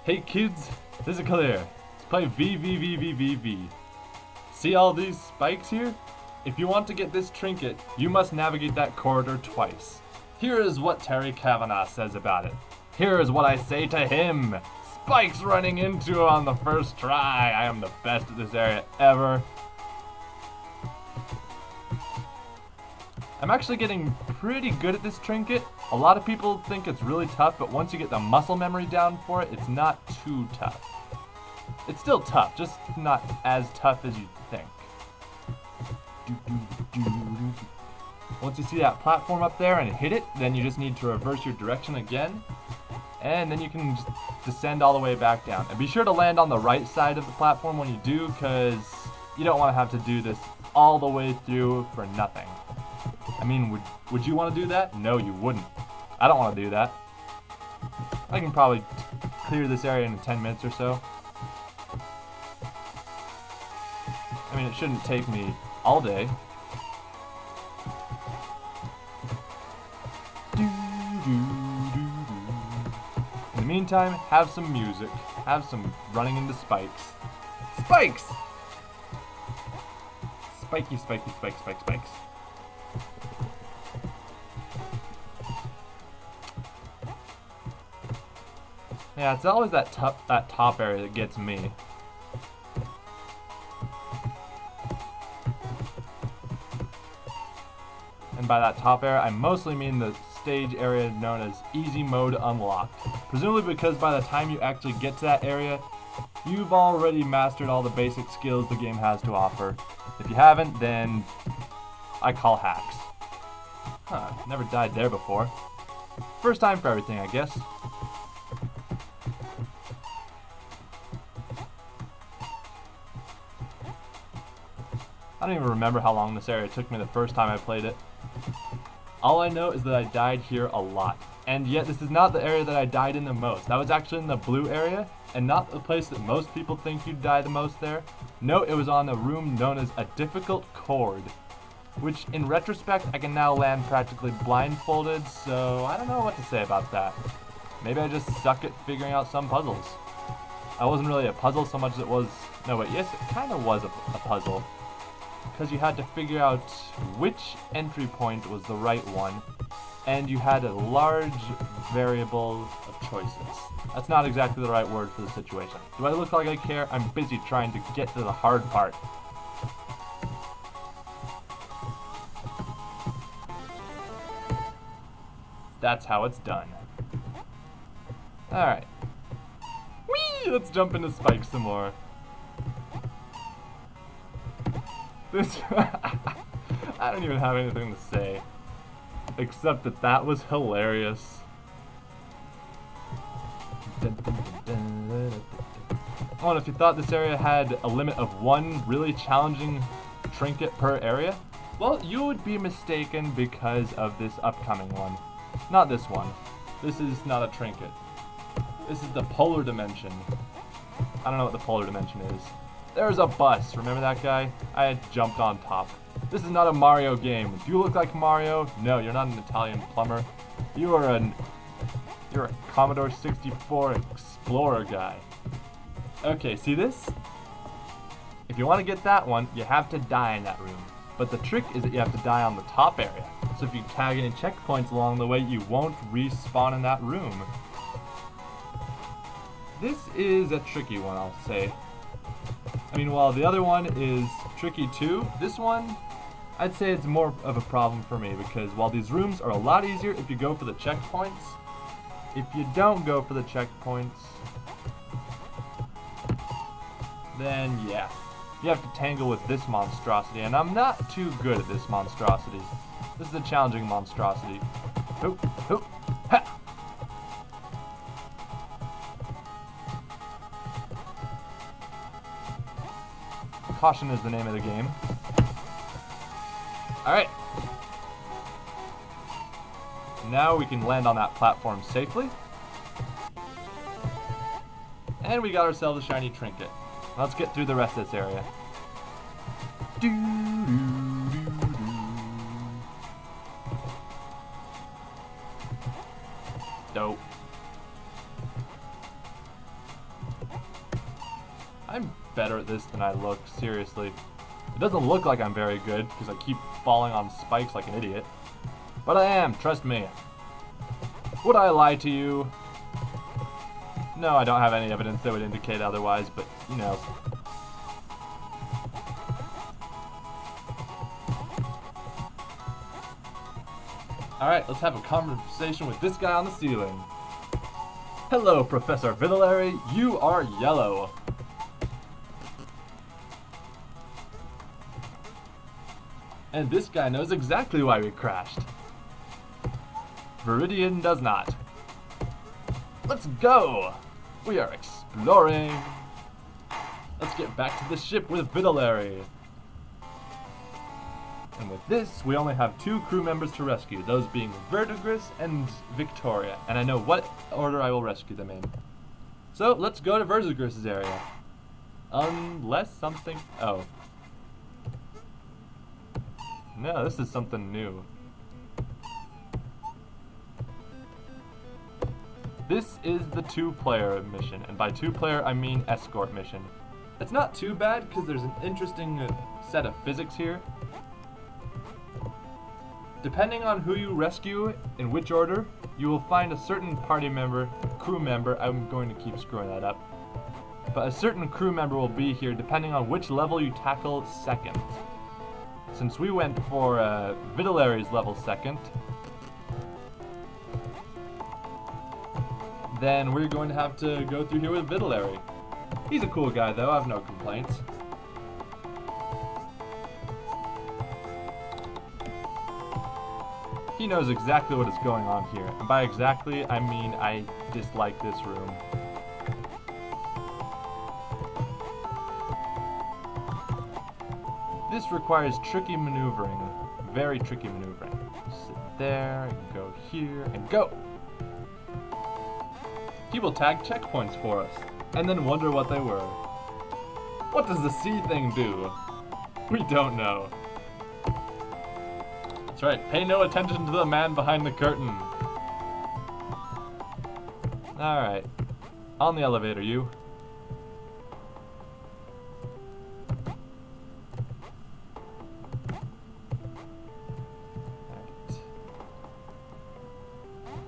Hey kids, this is Claire. Let's play VVVVVV. See all these spikes here? If you want to get this trinket, you must navigate that corridor twice. Here is what Terry Kavanagh says about it. Here is what I say to him. Spikes running into on the first try. I am the best at this area ever. I'm actually getting pretty good at this trinket. A lot of people think it's really tough, but once you get the muscle memory down for it, it's not too tough. It's still tough, just not as tough as you think. Once you see that platform up there and hit it, then you just need to reverse your direction again, and then you can just descend all the way back down. And be sure to land on the right side of the platform when you do, because you don't want to have to do this all the way through for nothing. I mean, would you want to do that? No, you wouldn't. I don't want to do that. I can probably clear this area in 10 minutes or so. I mean, it shouldn't take me all day. In the meantime, have some music. Have some running into spikes. Spikes! Spiky, spiky, spikes, spikes, spikes. Yeah, it's always that top area that gets me. And by that top area, I mostly mean the stage area known as Easy Mode Unlocked. Presumably because by the time you actually get to that area, you've already mastered all the basic skills the game has to offer. If you haven't, then I call hacks. Huh, never died there before. First time for everything, I guess. I don't even remember how long this area took me the first time I played it. All I know is that I died here a lot. And yet this is not the area that I died in the most. That was actually in the blue area, and not the place that most people think you'd die the most there. No, it was on a room known as a difficult chord, which in retrospect I can now land practically blindfolded, so I don't know what to say about that. Maybe I just suck at figuring out some puzzles. I wasn't really a puzzle so much as it was... No, wait, yes, it kind of was a puzzle. Because you had to figure out which entry point was the right one, and you had a large variable of choices. That's not exactly the right word for the situation. Do I look like I care? I'm busy trying to get to the hard part. That's how it's done. Alright. Whee! Let's jump into spikes some more. This I don't even have anything to say, except that that was hilarious. Oh, and if you thought this area had a limit of one really challenging trinket per area, well, you would be mistaken because of this upcoming one. Not this one. This is not a trinket. This is the polar dimension. I don't know what the polar dimension is. There's a bus. Remember that guy? I had jumped on top. This is not a Mario game. Do you look like Mario? No, you're not an Italian plumber. You're a Commodore 64 Explorer guy. Okay, see this? If you want to get that one, you have to die in that room. But the trick is that you have to die on the top area. So if you tag any checkpoints along the way, you won't respawn in that room. This is a tricky one, I'll say. I mean, while the other one is tricky too, this one, I'd say it's more of a problem for me, because while these rooms are a lot easier if you go for the checkpoints, if you don't go for the checkpoints, then yeah, you have to tangle with this monstrosity, and I'm not too good at this monstrosity. This is a challenging monstrosity. Hoop, hoop, ha! Caution is the name of the game. Alright. Now we can land on that platform safely. And we got ourselves a shiny trinket. Let's get through the rest of this area. Dope. I'm better at this than I look, seriously. It doesn't look like I'm very good, because I keep falling on spikes like an idiot. But I am, trust me. Would I lie to you? No, I don't have any evidence that would indicate otherwise, but, you know. Alright, let's have a conversation with this guy on the ceiling. Hello, Professor Vitellary. You are yellow. And this guy knows exactly why we crashed. Viridian does not. Let's go! We are exploring. Let's get back to the ship with Vitellary. And with this, we only have 2 crew members to rescue, those being Verdigris and Victoria, and I know what order I will rescue them in. So, let's go to Verdigris' area. Unless something... oh. No, this is something new. This is the 2-player mission, and by 2-player I mean escort mission. It's not too bad, because there's an interesting set of physics here. Depending on who you rescue, in which order, you will find a certain party member, crew member, I'm going to keep screwing that up, but a certain crew member will be here depending on which level you tackle second. Since we went for Vitellary's level second, then we're going to have to go through here with Vitellary. He's a cool guy though, I have no complaints. He knows exactly what is going on here, and by exactly, I mean I dislike this room. This requires tricky maneuvering, very tricky maneuvering. Sit there, and go here, and go! He will tag checkpoints for us, and then wonder what they were. What does the C thing do? We don't know. That's right, pay no attention to the man behind the curtain. Alright, on the elevator, you. Alright.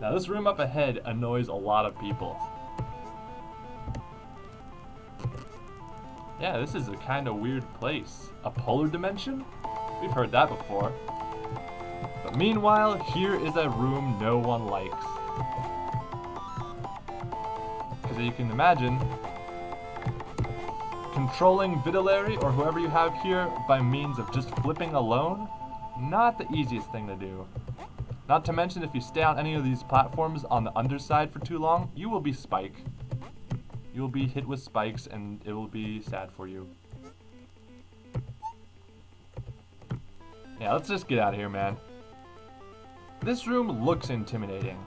Now this room up ahead annoys a lot of people. Yeah, this is a kind of weird place. A polar dimension? We've heard that before. But meanwhile, here is a room no one likes. Because as you can imagine, controlling Vitellary or whoever you have here by means of just flipping alone, not the easiest thing to do. Not to mention, if you stay on any of these platforms on the underside for too long, you will be Spike. You will be hit with spikes and it will be sad for you. Yeah, let's just get out of here, man. This room looks intimidating.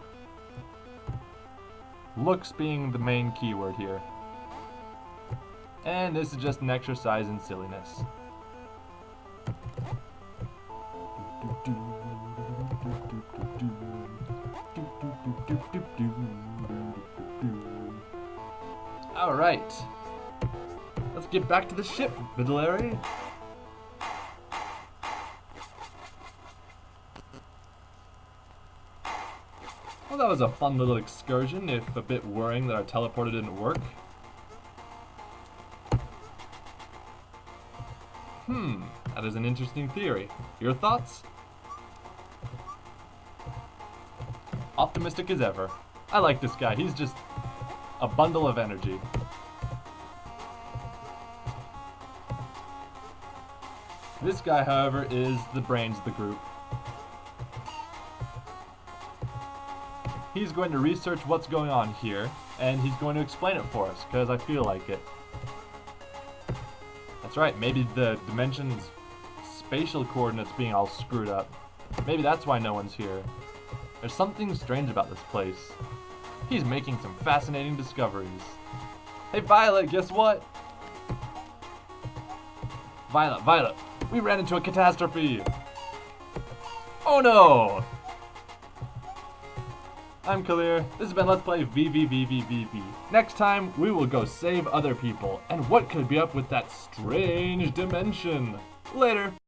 Looks being the main keyword here. And this is just an exercise in silliness. Alright. Let's get back to the ship, Vitellary. Well, that was a fun little excursion, if a bit worrying that our teleporter didn't work. That is an interesting theory. Your thoughts? Optimistic as ever. I like this guy, he's just a bundle of energy. This guy, however, is the brains of the group. He's going to research what's going on here, and he's going to explain it for us, because I feel like it. That's right, maybe the dimension's spatial coordinates being all screwed up. Maybe that's why no one's here. There's something strange about this place. He's making some fascinating discoveries. Hey Violet, guess what? Violet, we ran into a catastrophe. Oh no! I'm Kalir. This has been Let's Play VVVVVV. Next time, we will go save other people, and what could be up with that strange dimension. Later.